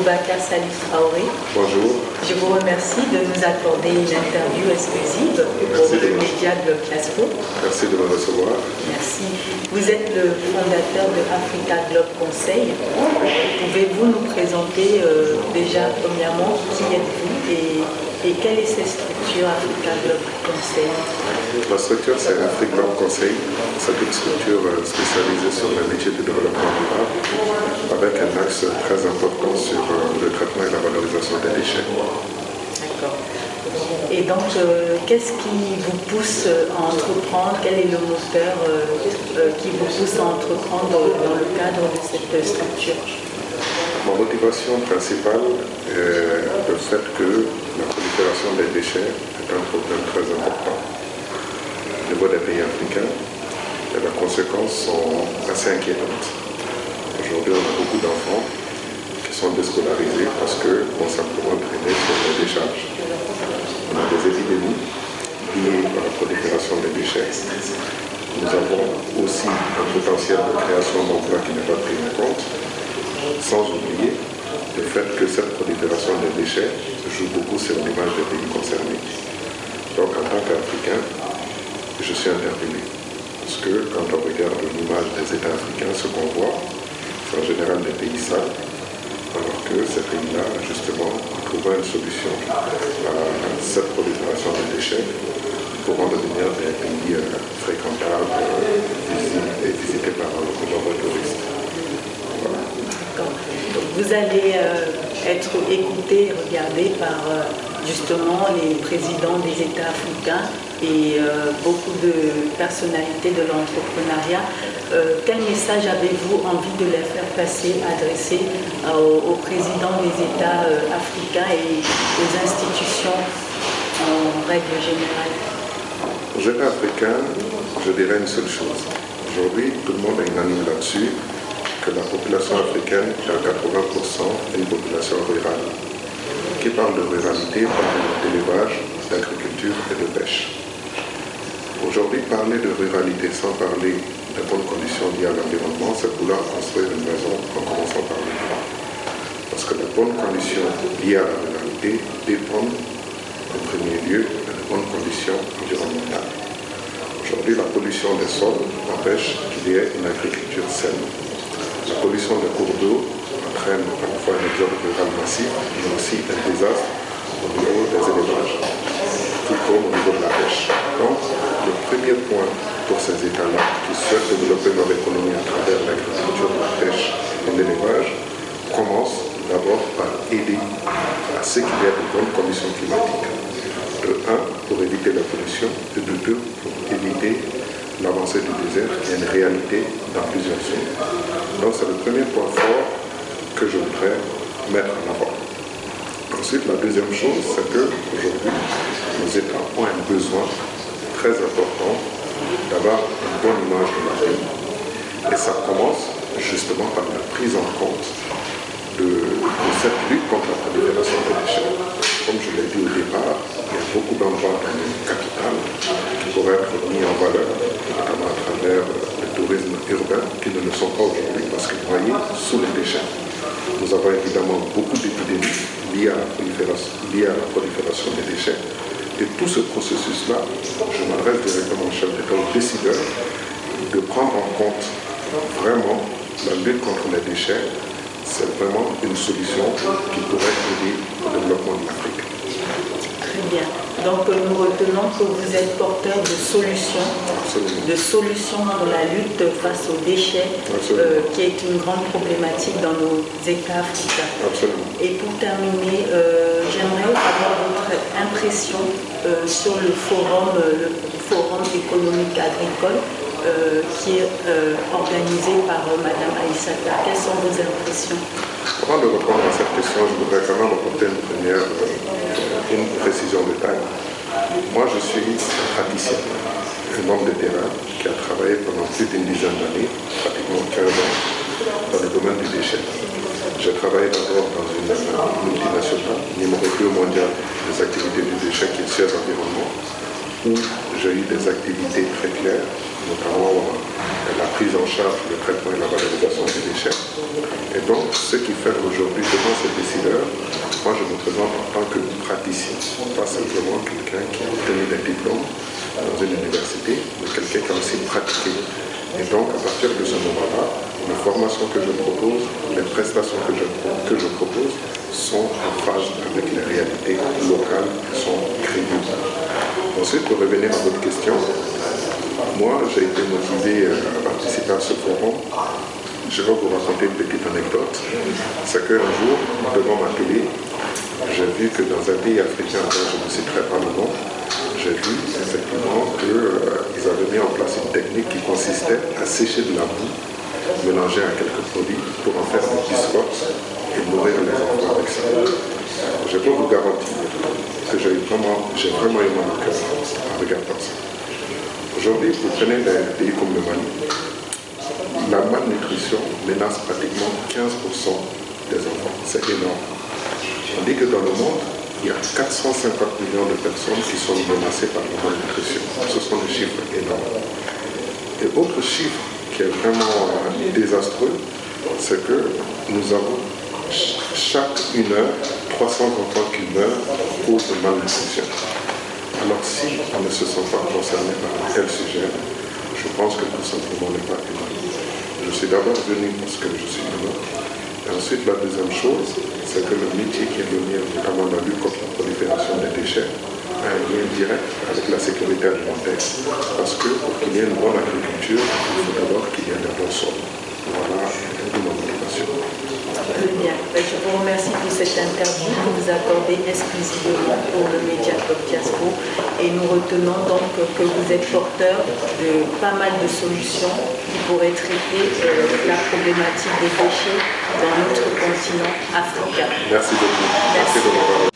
Boubacar Salif Traoré. Bonjour. Je vous remercie de nous accorder une interview exclusive pour le média Globe Classco. Merci de me recevoir. Merci. Vous êtes le fondateur de Africa Globe Conseil. Pouvez-vous nous présenter déjà premièrement qui êtes-vous et quelle est cette structure Africa Globe Conseil? La structure, c'est Africa Globe Conseil. C'est une structure spécialisée sur les métiers du développement durable avec un axe très important sur le traitement et la valorisation des déchets. D'accord. Et donc, qu'est-ce qui vous pousse à entreprendre? Quel est le moteur qui vous pousse à entreprendre dans le cadre de cette structure? Ma motivation principale est le fait que la prolifération des déchets est un problème très important au niveau des pays africains et les conséquences sont assez inquiétantes. Aujourd'hui, on a beaucoup d'enfants qui sont déscolarisés parce qu'ils vont simplement traîner sur les décharges. On a des épidémies liées à la prolifération des déchets. Nous avons aussi un potentiel de création d'emplois qui n'est pas pris en compte, sans oublier le fait que cette prolifération des déchets joue beaucoup sur l'image des pays concernés. Donc en tant qu'Africain, je suis interpellé. Parce que quand on regarde l'image des États africains, ce qu'on voit, c'est en général des pays sales, alors que ces pays-là, justement, en trouvant une solution à cette prolifération des déchets, pourront devenir des pays fréquentables et visités par de nombreux touristes. Voilà. Donc vous allez être écouté et regardé par justement les présidents des États africains et beaucoup de personnalités de l'entrepreneuriat. Quel message avez-vous envie de leur faire passer, adresser aux présidents des États africains et aux institutions en règle générale? Aux États africains, je dirais une seule chose. Aujourd'hui, tout le monde est unanime là-dessus, que la population africaine est à 80% une population rurale. Qui parle de ruralité parle d'élevage, d'agriculture et de pêche. Aujourd'hui, parler de ruralité sans parler des bonnes conditions liées à l'environnement, c'est vouloir construire une maison en commençant par le toit. Parce que les bonnes conditions liées à la ruralité dépendent en premier lieu des bonnes conditions environnementales. Aujourd'hui, la pollution des sols empêche qu'il y ait une agriculture saine. La pollution des cours d'eau entraîne parfois un exode rural massif, mais aussi un désastre au niveau des élevages, tout comme au niveau de la pêche. Donc, le premier point pour ces États-là qui souhaitent développer leur économie à travers l'agriculture, la pêche et l'élevage commence d'abord par aider à ce qu'il y ait de bonnes conditions climatiques. De 1, pour éviter la pollution, et de 2, pour éviter l'avancée du désert, qui est une réalité dans plusieurs zones. Donc c'est le premier point fort que je voudrais mettre en avant. Ensuite, la deuxième chose, c'est qu'aujourd'hui, nos États ont un besoin très important d'avoir une bonne image de leur pays. Et ça commence justement par la prise en compte de cette lutte contre la prolifération des déchets. Comme je l'ai dit au départ, il y a beaucoup d'endroits dans le capital qui pourraient être mis en valeur, notamment à travers le tourisme urbain, qui ne le sont pas aujourd'hui parce qu'ils noient sous les déchets. Nous avons évidemment beaucoup d'épidémies liées à la prolifération des déchets. Et tout ce processus-là, je m'adresse directement au chef d'État, aux décideurs, de prendre en compte vraiment la lutte contre les déchets. C'est vraiment une solution qui pourrait aider au développement de l'Afrique. Très bien. Donc nous retenons que vous êtes porteur de solutions, pour la lutte face aux déchets, qui est une grande problématique dans nos États africains. Absolument. Et pour terminer, j'aimerais avoir votre impression sur le forum économique agricole qui est organisé par Madame Aïssata. Quelles sont vos impressions? Avant de répondre à cette question, je voudrais quand même apporter une précision de taille. Moi, je suis praticien, un homme de terrain qui a travaillé pendant plus d'une dizaine d'années, pratiquement 15 ans, dans le domaine du déchet. J'ai travaillé d'abord dans une multinationale, numéro 2 mondial des activités du déchet, qui est Suez Environnement, où j'ai eu des activités très claires, notamment la prise en charge, le traitement et la valorisation des déchets. Et donc, ce qui fait qu'aujourd'hui, devant ces décideurs d'ailleurs, moi je me présente en tant que praticien, pas simplement quelqu'un qui a obtenu des diplômes dans une université, mais quelqu'un qui a aussi pratiqué. Et donc à partir de ce moment-là, la formation que je propose, les prestations que je propose sont en phase avec les réalités locales qui sont crédibles. Ensuite, pour revenir à votre question, moi j'ai été motivé à participer à ce forum. Je vais vous raconter une petite anecdote. C'est qu'un jour, devant ma télé, j'ai vu que dans un pays africain, dont je ne citerai pas le nom, j'ai vu effectivement qu'ils avaient mis en place une technique qui consistait à sécher de la boue mélangée à quelques produits pour en faire des biscottes et nourrir les enfants avec ça. Je peux vous garantir que j'ai vraiment eu mal au cœur en regardant ça. Aujourd'hui, vous prenez des pays comme le Mali, la malnutrition menace pratiquement 15% des enfants. C'est énorme. On dit que dans le monde, il y a 450 millions de personnes qui sont menacées par la malnutrition. Ce sont des chiffres énormes. Et autre chiffre qui est vraiment désastreux, c'est que nous avons chaque 1 heure 300 enfants qui meurent à cause de malnutrition. Alors si on ne se sent pas concerné par un tel sujet, je pense que tout simplement n'est pas humain. Je suis d'abord venu parce que je suis humain. Et ensuite, la deuxième chose, c'est que le métier qui est le mien, notamment la lutte contre la prolifération des déchets, a un lien direct avec la sécurité alimentaire. Parce que pour qu'il y ait une bonne agriculture, il faut d'abord qu'il y ait des bons sols. Voilà ma motivation. Très bien. Je vous remercie pour cette interview que vous accordez exclusivement pour le média Club Diaspo. Et nous retenons donc que vous êtes porteur de pas mal de solutions qui pourraient traiter la problématique des déchets dans notre continent africain. Merci beaucoup. Merci de m'avoir